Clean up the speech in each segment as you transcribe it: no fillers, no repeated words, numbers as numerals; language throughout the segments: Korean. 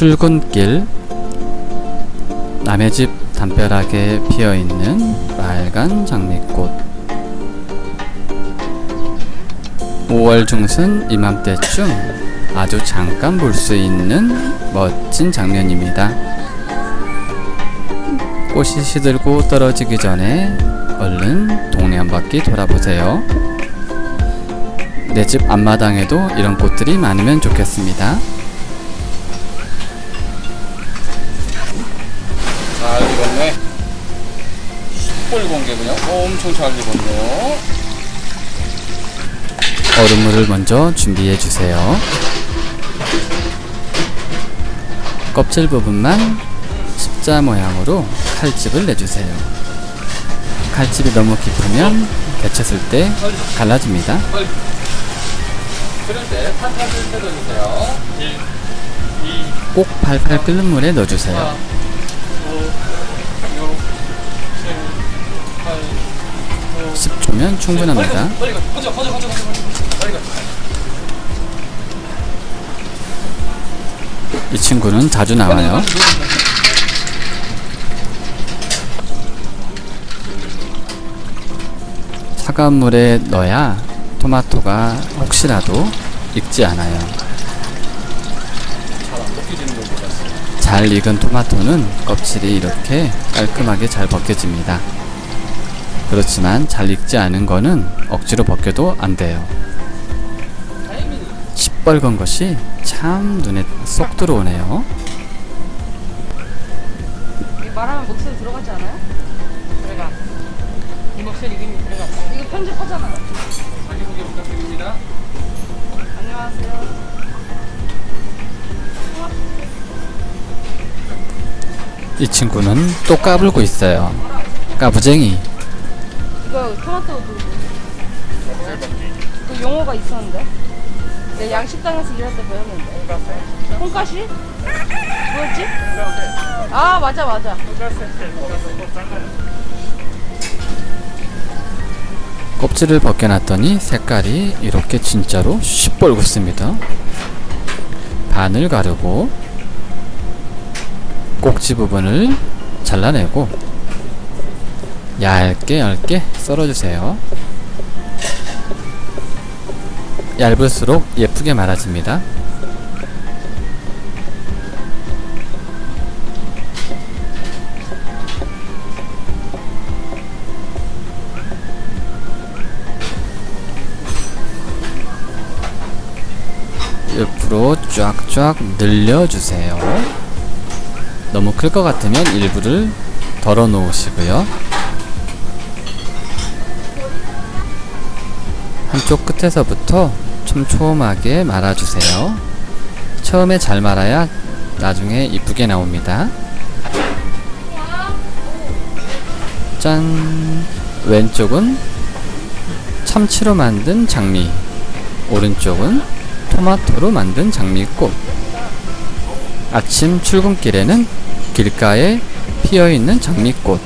출근길, 남의 집 담벼락에 피어있는 빨간 장미꽃. 5월 중순 이맘때쯤 아주 잠깐 볼 수 있는 멋진 장면입니다. 꽃이 시들고 떨어지기 전에 얼른 동네 한 바퀴 돌아보세요. 내 집 앞마당에도 이런 꽃들이 많으면 좋겠습니다. 잘 익었네. 숯불 공개군요. 엄청 잘 익었네요. 얼음물을 먼저 준비해 주세요. 껍질 부분만 십자 모양으로 칼집을 내주세요. 칼집이 너무 깊으면 데쳤을 때 갈라집니다. 그럴 때 탄산을 넣어주세요. 1, 2, 꼭 팔팔 끓는 물에 넣어주세요. 4, 5, 6, 7, 8, 9, 10초면 충분합니다. 빨리 가. 가져. 빨리 가. 이 친구는 자주 나와요. 차가운 물에 넣어야 토마토가 혹시라도 익지 않아요. 잘 안 벗겨지는 걸 몰랐어요. 잘 익은 토마토는 껍질이 이렇게 깔끔하게 잘 벗겨집니다. 그렇지만 잘 익지 않은 거는 억지로 벗겨도 안 돼요. 시뻘건 것이 참 눈에 쏙 들어오네요. 말하면 목소리 들어가지 않아요? 들어가. 이 목소리 이름이 들어가. 이거 편집하잖아요. 자기소개 부탁드립니다. 안녕하세요. 이 친구는 또 까불고 있어요. 까부쟁이. 이거 토마토 그 용어가 있었는데 내 양식당에서 일할 때 배웠는데 콩가시? 뭐였지? 아 맞아 껍질을 벗겨놨더니 색깔이 이렇게 진짜로 시뻘겋습니다. 반을 가르고 꼭지 부분을 잘라내고 얇게 썰어주세요. 얇을수록 예쁘게 말아집니다. 옆으로 쫙쫙 늘려주세요. 너무 클 것 같으면 일부를 덜어 놓으시고요. 한쪽 끝에서부터 촘촘하게 말아주세요. 처음에 잘 말아야 나중에 이쁘게 나옵니다. 짠! 왼쪽은 참치로 만든 장미, 오른쪽은 토마토로 만든 장미꽃. 아침 출근길에는 길가에 피어있는 장미꽃.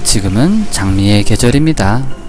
지금은 장미의 계절입니다.